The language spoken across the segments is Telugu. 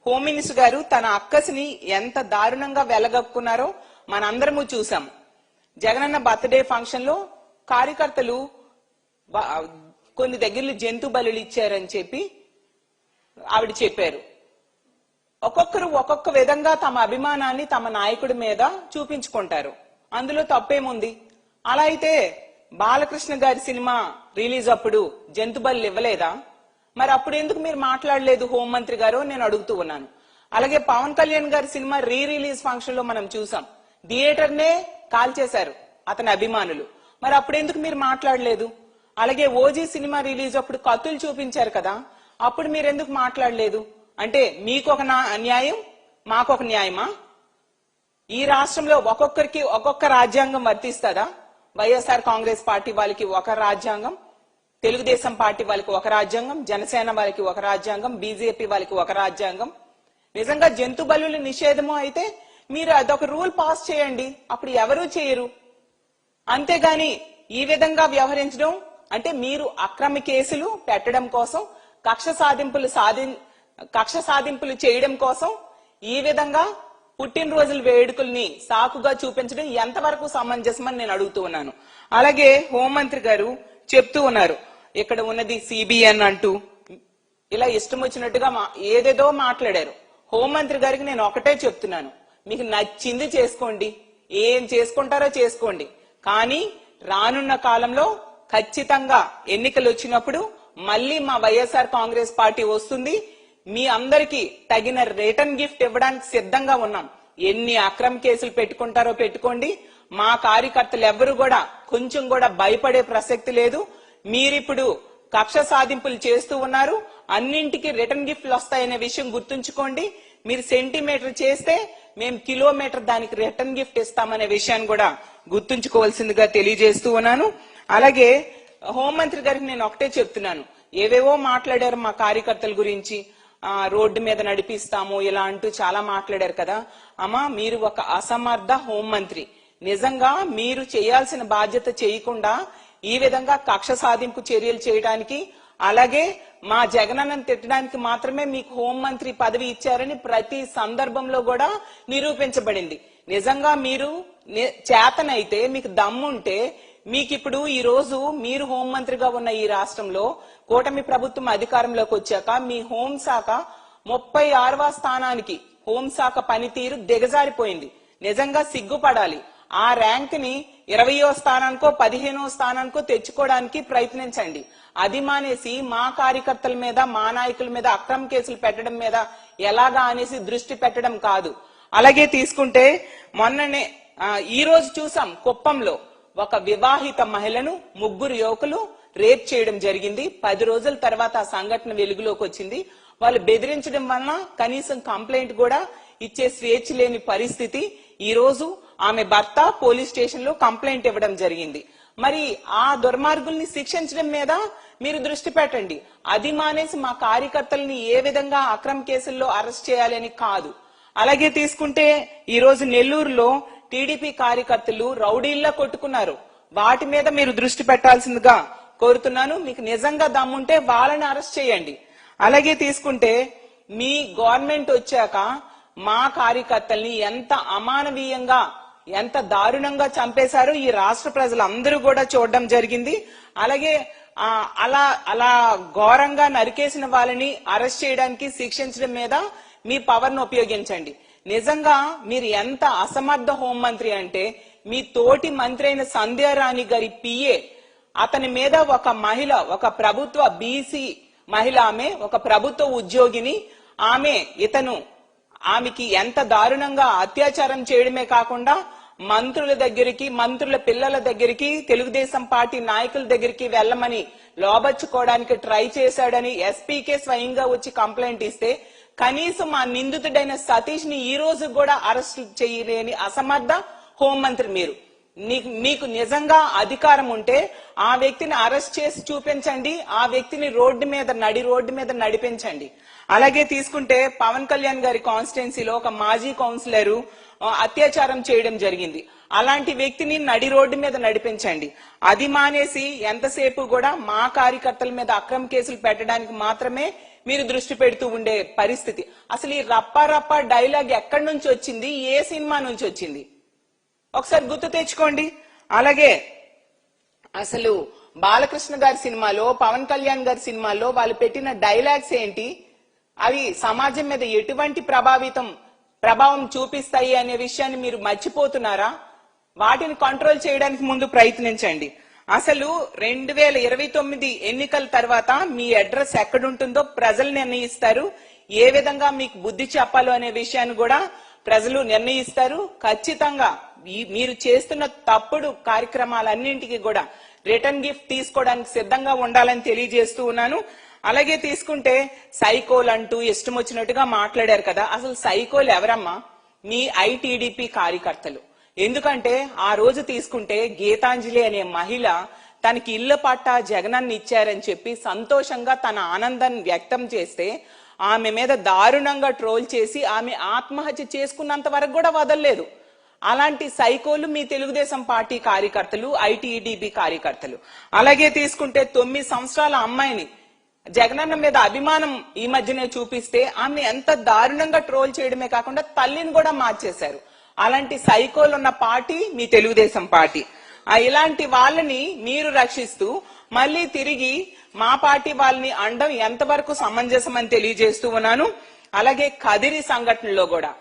హోమ్ మినిస్టర్ గారు తన అక్కసిని ఎంత దారుణంగా వెలగక్కున్నారో మనందరము చూసాం. జగనన్న బర్త్డే ఫంక్షన్ లో కార్యకర్తలు కొన్ని దగ్గరలో జంతు బలులు ఇచ్చారని చెప్పి ఆవిడ చెప్పారు. ఒక్కొక్కరు ఒక్కొక్క విధంగా తమ అభిమానాన్ని తమ నాయకుడి మీద చూపించుకుంటారు. అందులో తప్పేముంది? అలా అయితే బాలకృష్ణ గారి సినిమా రిలీజ్ అప్పుడు జంతు బలులు ఇవ్వలేదా? మరి అప్పుడు ఎందుకు మీరు మాట్లాడలేదు హోంమంత్రి గారు నేను అడుగుతూ ఉన్నాను. అలాగే పవన్ కళ్యాణ్ గారి సినిమా రిలీజ్ ఫంక్షన్ లో మనం చూసాం, థియేటర్ నే కాల్చేశారు అతని అభిమానులు. మరి అప్పుడు ఎందుకు మీరు మాట్లాడలేదు? అలాగే ఓజీ సినిమా రిలీజ్ అప్పుడు కత్తులు చూపించారు కదా, అప్పుడు మీరు ఎందుకు మాట్లాడలేదు? అంటే మీకు ఒక న్యాయం, మాకొక న్యాయమా? ఈ రాష్ట్రంలో ఒక్కొక్కరికి ఒక్కొక్క రాజ్యాంగం వర్తిస్తుందా? వైఎస్ఆర్ కాంగ్రెస్ పార్టీ వాళ్ళకి ఒక రాజ్యాంగం, తెలుగుదేశం పార్టీ వాళ్ళకి ఒక రాజ్యాంగం, జనసేన వాళ్ళకి ఒక రాజ్యాంగం, బీజేపీ వాళ్ళకి ఒక రాజ్యాంగం. నిజంగా జంతు బలుల నిషేధము అయితే మీరు అదొక రూల్ పాస్ చేయండి, అప్పుడు ఎవరూ చేయరు. అంతేగాని ఈ విధంగా వ్యవహరించడం అంటే మీరు అక్రమ కేసులు పెట్టడం కోసం, కక్ష సాధింపులు చేయడం కోసం ఈ విధంగా పుట్టినరోజుల వేడుకల్ని సాకుగా చూపించడం ఎంతవరకు సమంజసమని నేను అడుగుతూ ఉన్నాను. అలాగే హోంమంత్రి గారు చెప్తూ ఉన్నారు, ఇక్కడ ఉన్నది సిబిఎన్ అంటూ ఇలా ఇష్టం వచ్చినట్టుగా ఏదేదో మాట్లాడారు. హోంమంత్రి గారికి నేను ఒకటే చెప్తున్నాను, మీకు నచ్చింది చేసుకోండి, ఏం చేసుకుంటారో చేసుకోండి, కానీ రానున్న కాలంలో ఖచ్చితంగా ఎన్నికలు వచ్చినప్పుడు మళ్ళీ మా వైఎస్ఆర్ కాంగ్రెస్ పార్టీ వస్తుంది. మీ అందరికీ తగిన రిటర్న్ గిఫ్ట్ ఇవ్వడానికి సిద్ధంగా ఉన్నాం. ఎన్ని అక్రమ కేసులు పెట్టుకుంటారో పెట్టుకోండి, మా కార్యకర్తలు ఎవ్వరూ కూడా కొంచెం కూడా భయపడే ప్రసక్తి లేదు. మీరిప్పుడు కక్ష సాధింపులు చేస్తూ ఉన్నారు, అన్నింటికి రిటర్న్ గిఫ్ట్లు వస్తాయనే విషయం గుర్తుంచుకోండి. మీరు సెంటీమీటర్ చేస్తే మేము కిలోమీటర్ దానికి రిటర్న్ గిఫ్ట్ ఇస్తామనే విషయాన్ని కూడా గుర్తుంచుకోవాల్సిందిగా తెలియజేస్తూ ఉన్నాను. అలాగే హోంమంత్రి గారికి నేను ఒకటే చెప్తున్నాను, ఏవేవో మాట్లాడారు మా కార్యకర్తల గురించి, రోడ్డు మీద నడిపిస్తాము ఇలా అంటూ చాలా మాట్లాడారు కదా. అమ్మా, మీరు ఒక అసమర్థ హోంమంత్రి. నిజంగా మీరు చేయాల్సిన బాధ్యత చేయకుండా ఈ విధంగా కక్ష సాధింపు చర్యలు చేయడానికి, అలాగే మా జగనన్నను తిట్టడానికి మాత్రమే మీకు హోంమంత్రి పదవి ఇచ్చారని ప్రతి సందర్భంలో కూడా నిరూపించబడింది. నిజంగా మీరు చేతనైతే, మీకు దమ్ముంటే, మీకు ఇప్పుడు ఈ రోజు మీరు హోంమంత్రిగా ఉన్న ఈ రాష్ట్రంలో కూటమి ప్రభుత్వం అధికారంలోకి వచ్చాక మీ హోంశాఖ 36వ స్థానానికి హోంశాఖ పనితీరు దిగజారిపోయింది. నిజంగా సిగ్గుపడాలి. ఆ ర్యాంక్ ని 20వ స్థానానికో 15వ స్థానానికో తెచ్చుకోవడానికి ప్రయత్నించండి. అది మానేసి మా కార్యకర్తల మీద, మా నాయకుల మీద అక్రమ కేసులు పెట్టడం మీద ఎలాగా అనేసి దృష్టి పెట్టడం కాదు. అలాగే తీసుకుంటే మొన్ననే ఈ రోజు చూసాం, కుప్పంలో ఒక వివాహిత మహిళను 3 యువకులు రేప్ చేయడం జరిగింది. 10 రోజుల తర్వాత ఆ సంఘటన వెలుగులోకి వచ్చింది. వాళ్ళు బెదిరించడం వలన కనీసం కంప్లైంట్ కూడా ఇచ్చే స్వేచ్ఛ లేని పరిస్థితి. ఈ రోజు ఆమె భర్త పోలీస్ స్టేషన్ లో కంప్లైంట్ ఇవ్వడం జరిగింది. మరి ఆ దుర్మార్గుల్ని శిక్షించడం మీద మీరు దృష్టి పెట్టండి. అది మానేసి మా కార్యకర్తల్ని ఏ విధంగా అక్రమ కేసుల్లో అరెస్ట్ చేయాలి అని కాదు. అలాగే తీసుకుంటే ఈ రోజు నెల్లూరులో టీడీపీ కార్యకర్తలు రౌడీల్లా కొట్టుకున్నారు. వాటి మీద మీరు దృష్టి పెట్టాల్సిందిగా కోరుతున్నాను. మీకు నిజంగా దమ్ముంటే వాళ్ళని అరెస్ట్ చేయండి. అలాగే తీసుకుంటే మీ గవర్నమెంట్ వచ్చాక మా కార్యకర్తల్ని ఎంత అమానవీయంగా, ఎంత దారుణంగా చంపేశారో ఈ రాష్ట్ర ప్రజలందరూ కూడా చూడడం జరిగింది. అలాగే అలా ఘోరంగా నరికేసిన వాళ్ళని అరెస్ట్ చేయడానికి, శిక్షించడం మీద మీ పవర్ ను ఉపయోగించండి. నిజంగా మీరు ఎంత అసమర్థ హోంమంత్రి అంటే, మీ తోటి మంత్రి అయిన సంధ్యారాణి గారి పిఏ, అతని మీద ఒక మహిళ, ఒక ప్రభుత్వ బీసీ మహిళ, ఆమె ఒక ప్రభుత్వ ఉద్యోగిని, ఆమెకి ఎంత దారుణంగా అత్యాచారం చేయడమే కాకుండా మంత్రుల దగ్గరికి, మంత్రుల పిల్లల దగ్గరికి, తెలుగుదేశం పార్టీ నాయకుల దగ్గరికి వెళ్లమని లోబర్చుకోవడానికి ట్రై చేశాడని ఎస్పీకే స్వయంగా వచ్చి కంప్లైంట్ ఇస్తే కనీసం ఆ నిందితుడైన సతీష్ ని ఈ రోజు కూడా అరెస్ట్ చేయలేని అసమర్థ హోంమంత్రి మీరు. మీకు నిజంగా అధికారం ఉంటే ఆ వ్యక్తిని అరెస్ట్ చేసి చూపించండి, ఆ వ్యక్తిని నడి రోడ్డు మీద నడిపించండి. అలాగే తీసుకుంటే పవన్ కళ్యాణ్ గారి కాన్స్టిట్యున్సీలో ఒక మాజీ కౌన్సిలర్ అత్యాచారం చేయడం జరిగింది. అలాంటి వ్యక్తిని నడి రోడ్డు మీద నడిపించండి. అది మానేసి ఎంతసేపు కూడా మా కార్యకర్తల మీద అక్రమ కేసులు పెట్టడానికి మాత్రమే మీరు దృష్టి పెడుతూ ఉండే పరిస్థితి. అసలు ఈ రప్ప రప్ప డైలాగ్ ఎక్కడి నుంచి వచ్చింది, ఏ సినిమా నుంచి వచ్చింది ఒకసారి గుర్తు తెచ్చుకోండి. అలాగే అసలు బాలకృష్ణ గారి సినిమాలో, పవన్ కళ్యాణ్ గారి సినిమాలో వాళ్ళు పెట్టిన డైలాగ్స్ ఏంటి, అవి సమాజం మీద ఎటువంటి ప్రభావం చూపిస్తాయి అనే విషయాన్ని మీరు మర్చిపోతున్నారా? వాటిని కంట్రోల్ చేయడానికి ముందు ప్రయత్నించండి. అసలు 2029 ఎన్నికల తర్వాత మీ అడ్రస్ ఎక్కడుంటుందో ప్రజలు నిర్ణయిస్తారు. ఏ విధంగా మీకు బుద్ధి చెప్పాలో అనే విషయాన్ని కూడా ప్రజలు నిర్ణయిస్తారు. ఖచ్చితంగా మీరు చేస్తున్న తప్పుడు కార్యక్రమాలన్నింటికి కూడా రిటర్న్ గిఫ్ట్ తీసుకోవడానికి సిద్ధంగా ఉండాలని తెలియజేస్తూ ఉన్నాను. అలాగే తీసుకుంటే సైకోలు అంటూ ఇష్టం వచ్చినట్టుగా మాట్లాడారు కదా. అసలు సైకోలు ఎవరమ్మా? మీ ఐటీడీపీ కార్యకర్తలు. ఎందుకంటే ఆ రోజు తీసుకుంటే గీతాంజలి అనే మహిళ తనకి ఇళ్ల పట్టా జగనన్న ఇచ్చారని చెప్పి సంతోషంగా తన ఆనందాన్ని వ్యక్తం చేస్తే ఆమె మీద దారుణంగా ట్రోల్ చేసి ఆమె ఆత్మహత్య చేసుకున్నంత వరకు కూడా వదలలేదు. అలాంటి సైకోలు మీ తెలుగుదేశం పార్టీ కార్యకర్తలు, ఐటీడీపీ కార్యకర్తలు. అలాగే తీసుకుంటే 9 సంవత్సరాల అమ్మాయిని జగనన్న మీద అభిమానం ఈ మధ్యనే చూపిస్తే ఆమె ఎంత దారుణంగా ట్రోల్ చేయడమే కాకుండా తల్లిని కూడా మార్చేశారు. అలాంటి సైకోలు ఉన్న పార్టీ మీ తెలుగుదేశం పార్టీ. ఇలాంటి వాళ్ళని మీరు రక్షిస్తూ మళ్ళీ తిరిగి మా పార్టీ వాళ్ళని అండం ఎంతవరకు సమంజసం అని తెలియజేస్తూ ఉన్నాను. అలాగే కదిరి సంఘటనలో కూడా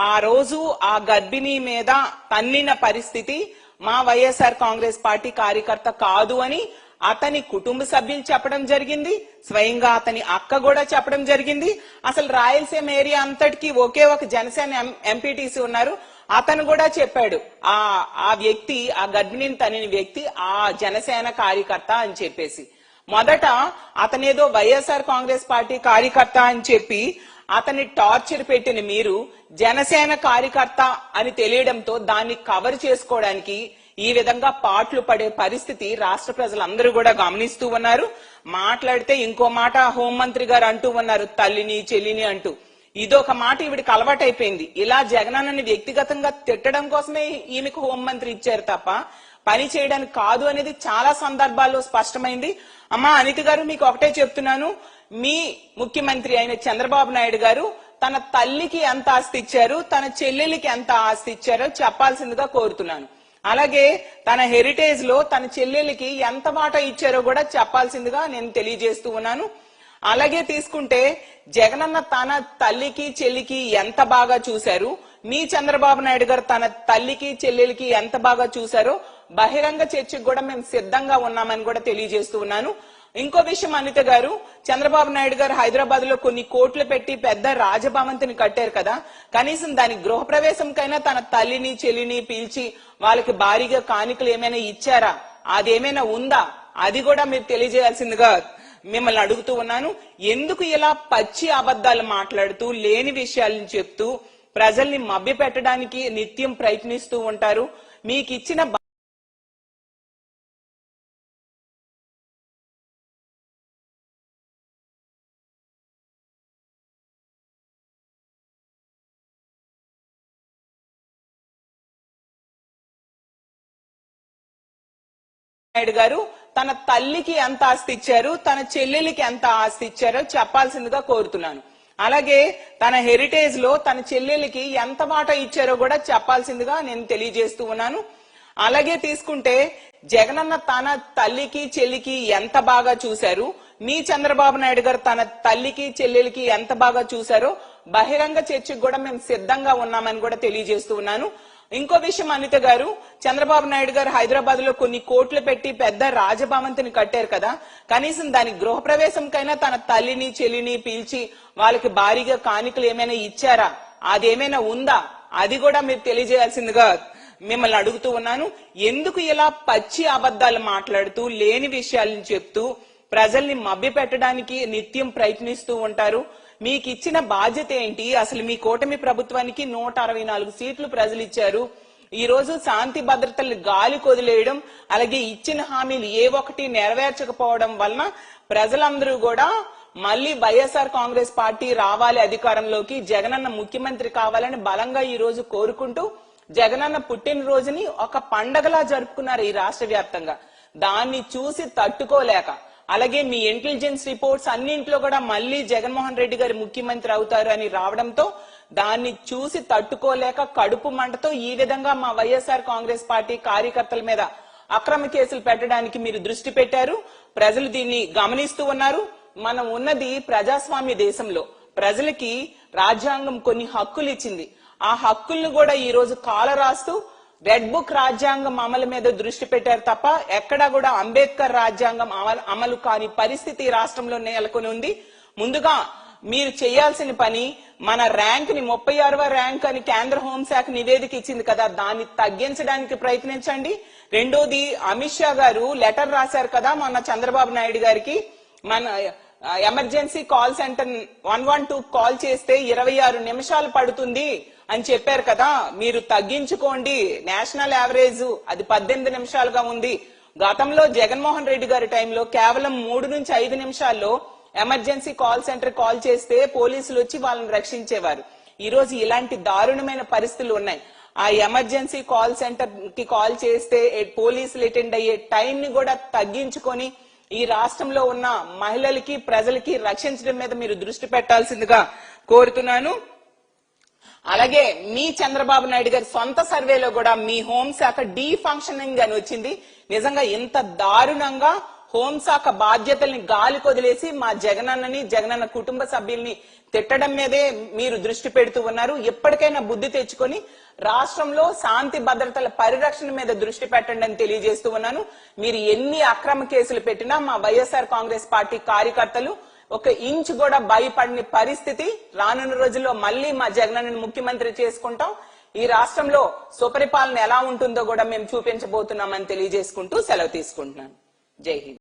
ఆ రోజు ఆ గర్భిణీ మీద తన్నిన పరిస్థితి మా వైఎస్ఆర్ కాంగ్రెస్ పార్టీ కార్యకర్త కాదు అని అతని కుటుంబ సభ్యులు చెప్పడం జరిగింది. స్వయంగా అతని అక్క కూడా చెప్పడం జరిగింది. అసలు రాయలసీమ ఏరియా అంతటికి ఒకే ఒక జనసేన ఎంపీటీసీ ఉన్నారు, అతను కూడా చెప్పాడు ఆ వ్యక్తి, ఆ గర్భిణిని తనిన వ్యక్తి ఆ జనసేన కార్యకర్త అని చెప్పేసి. మొదట అతనేదో వైఎస్ఆర్ కాంగ్రెస్ పార్టీ కార్యకర్త అని చెప్పి అతన్ని టార్చర్ పెట్టిన మీరు జనసేన కార్యకర్త అని తెలియడంతో దాన్ని కవర్ చేసుకోవడానికి ఈ విధంగా పాటలు పడే పరిస్థితి రాష్ట్ర ప్రజలందరూ కూడా గమనిస్తూ ఉన్నారు. మాట్లాడితే ఇంకో మాట హోంమంత్రి గారు అంటూ ఉన్నారు, తల్లిని చెల్లిని అంటూ. ఇదొక మాట ఈవిడికి అలవాటైపోయింది. ఇలా జగనన్నని వ్యక్తిగతంగా తిట్టడం కోసమే ఈమెకు హోంమంత్రి ఇచ్చారు తప్ప పని చేయడానికి కాదు అనేది చాలా సందర్భాల్లో స్పష్టమైంది. అమ్మా అనిత గారు, మీకు ఒకటే చెప్తున్నాను, మీ ముఖ్యమంత్రి అయిన చంద్రబాబు నాయుడు గారు తన తల్లికి ఎంత ఆస్తి ఇచ్చారు, తన చెల్లెలికి ఎంత ఆస్తి ఇచ్చారో చెప్పాల్సిందిగా కోరుతున్నాను. అలాగే తన హెరిటేజ్ లో తన చెల్లెలికి ఎంత వాటా ఇచ్చారో కూడా చెప్పాల్సిందిగా నేను తెలియజేస్తూ ఉన్నాను. అలాగే తీసుకుంటే జగనన్న తన తల్లికి చెల్లికి ఎంత బాగా చూశారు, మీ చంద్రబాబు నాయుడు గారు తన తల్లికి చెల్లెలికి ఎంత బాగా చూశారో బహిరంగ చర్చకు కూడా మేము సిద్ధంగా ఉన్నామని కూడా తెలియజేస్తూ ఉన్నాను. ఇంకో విషయం అనిత గారు, చంద్రబాబు నాయుడు గారు హైదరాబాద్ లో కొన్ని కోట్లు పెట్టి పెద్ద రాజభవంతిని కట్టారు కదా, కనీసం దాని గృహప్రవేశంకైనా తన తల్లిని చెల్లిని పిలిచి వాళ్ళకి భారీగా కానుకలు ఏమైనా ఇచ్చారా, అదేమైనా ఉందా, అది కూడా మీరు తెలియజేయాల్సిందిగా మిమ్మల్ని అడుగుతూ ఉన్నాను. ఎందుకు ఇలా పచ్చి అబద్ధాలు మాట్లాడుతూ లేని విషయాలను చెప్తూ ప్రజల్ని మభ్య పెట్టడానికి నిత్యం ప్రయత్నిస్తూ ఉంటారు? మీకు ఇచ్చిన నాయుడు గారు తన తల్లికి ఎంత ఆస్తి ఇచ్చారు, తన చెల్లెలికి ఎంత ఆస్తి ఇచ్చారో చెప్పాల్సిందిగా కోరుతున్నాను. అలాగే తన హెరిటేజ్ లో తన చెల్లెలికి ఎంత వాటా ఇచ్చారో కూడా చెప్పాల్సిందిగా నేను తెలియజేస్తూ ఉన్నాను. అలాగే తీసుకుంటే జగనన్న తన తల్లికి చెల్లికి ఎంత బాగా చూశారు, మీ చంద్రబాబు నాయుడు గారు తన తల్లికి చెల్లెలికి ఎంత బాగా చూశారో బహిరంగ చర్చకు కూడా మేము సిద్ధంగా ఉన్నామని కూడా తెలియజేస్తూ ఉన్నాను. ఇంకో విషయం అనిత గారు, చంద్రబాబు నాయుడు గారు హైదరాబాద్ లో కొన్ని కోట్లు పెట్టి పెద్ద రాజభవంతిని కట్టారు కదా, కనీసం దాని గృహప్రవేశంకైనా తన తల్లిని చెల్లిని పిలిచి వాళ్ళకి భారీగా కానుకలు ఏమైనా ఇచ్చారా, అదేమైనా ఉందా, అది కూడా మీరు తెలియజేయాల్సిందిగా మిమ్మల్ని అడుగుతూ ఉన్నాను. ఎందుకు ఇలా పచ్చి అబద్ధాలు మాట్లాడుతూ లేని విషయాలను చెప్తూ ప్రజల్ని మభ్య పెట్టడానికి నిత్యం ప్రయత్నిస్తూ ఉంటారు? మీకు ఇచ్చిన బాధ్యత ఏంటి? అసలు మీ కూటమి ప్రభుత్వానికి 164 సీట్లు ప్రజలు ఇచ్చారు. ఈ రోజు శాంతి భద్రతలు గాలి కొదిలేయడం, అలాగే ఇచ్చిన హామీలు ఏ ఒక్కటి నెరవేర్చకపోవడం వలన ప్రజలందరూ కూడా మళ్ళీ వైఎస్ఆర్ కాంగ్రెస్ పార్టీ రావాలి అధికారంలోకి, జగనన్న ముఖ్యమంత్రి కావాలని బలంగా ఈ రోజు కోరుకుంటూ జగనన్న పుట్టినరోజుని ఒక పండగలా జరుపుకున్నారు ఈ రాష్ట్ర వ్యాప్తంగా. దాన్ని చూసి తట్టుకోలేక అలాగే మీ ఇంటెలిజెన్స్ రిపోర్ట్స్ అన్నింటిలో కూడా మళ్ళీ జగన్మోహన్ రెడ్డి గారు ముఖ్యమంత్రి అవుతారు అని రావడంతో దాన్ని చూసి తట్టుకోలేక కడుపు మంటతో ఈ విధంగా మా వైఎస్ఆర్ కాంగ్రెస్ పార్టీ కార్యకర్తల మీద అక్రమ కేసులు పెట్టడానికి మీరు దృష్టి పెట్టారు. ప్రజలు దీన్ని గమనిస్తూ ఉన్నారు. మనం ఉన్నది ప్రజాస్వామ్య దేశంలో. ప్రజలకి రాజ్యాంగం కొన్ని హక్కులు ఇచ్చింది. ఆ హక్కులను కూడా ఈ రోజు కాలరాస్తూ రెడ్ బుక్ రాజ్యాంగం అమలు మీద దృష్టి పెట్టారు తప్ప ఎక్కడా కూడా అంబేద్కర్ రాజ్యాంగం అమలు కాని పరిస్థితి రాష్ట్రంలో నెలకొని ఉంది. ముందుగా మీరు చేయాల్సిన పని, మన ర్యాంక్ ని 36వ ర్యాంక్ అని కేంద్ర హోంశాఖ నివేదిక ఇచ్చింది కదా, దాన్ని తగ్గించడానికి ప్రయత్నించండి. రెండోది, అమిత్ షా గారు లెటర్ రాశారు కదా మొన్న చంద్రబాబు నాయుడు గారికి, మన ఎమర్జెన్సీ కాల్ సెంటర్ 112 కాల్ చేస్తే 26 నిమిషాలు పడుతుంది అని చెప్పారు కదా, మీరు తగ్గించుకోండి. నేషనల్ యావరేజ్ అది 18 నిమిషాలుగా ఉంది. గతంలో జగన్మోహన్ రెడ్డి గారి టైంలో కేవలం 3 నుంచి 5 నిమిషాల్లో ఎమర్జెన్సీ కాల్ సెంటర్ కాల్ చేస్తే పోలీసులు వచ్చి వాళ్ళని రక్షించేవారు. ఈ రోజు ఇలాంటి దారుణమైన పరిస్థితులు ఉన్నాయి. ఆ ఎమర్జెన్సీ కాల్ సెంటర్ కి కాల్ చేస్తే పోలీసులు అటెండ్ అయ్యే టైం ని కూడా తగ్గించుకొని ఈ రాష్ట్రంలో ఉన్న మహిళలకి ప్రజలకి రక్షించడం మీద మీరు దృష్టి పెట్టాల్సిందిగా కోరుతున్నాను. అలాగే మీ చంద్రబాబు నాయుడు గారి సొంత సర్వేలో కూడా మీ హోంశాఖ డీ ఫంక్షనింగ్ అని వచ్చింది. నిజంగా ఇంత దారుణంగా హోంశాఖ బాధ్యతల్ని గాలి కొదిలేసి మా జగనన్నని, జగనన్న కుటుంబ సభ్యుల్ని తిట్టడం మీదే మీరు దృష్టి పెడుతూ ఉన్నారు. ఎప్పటికైనా బుద్ధి తెచ్చుకొని రాష్ట్రంలో శాంతి భద్రతల పరిరక్షణ మీద దృష్టి పెట్టండి అని తెలియజేస్తూ ఉన్నాను. మీరు ఎన్ని అక్రమ కేసులు పెట్టినా మా వైఎస్ఆర్ కాంగ్రెస్ పార్టీ కార్యకర్తలు ఒక ఇంచ్ కూడా భయపడని పరిస్థితి. రానున్న రోజుల్లో మళ్ళీ మా జగనన్నని ముఖ్యమంత్రి చేసుకుంటాం. ఈ రాష్ట్రంలో సుపరిపాలన ఎలా ఉంటుందో కూడా మేము చూపించబోతున్నామని తెలియజేసుకుంటూ సెలవు తీసుకుంటున్నాను. జై హింద్.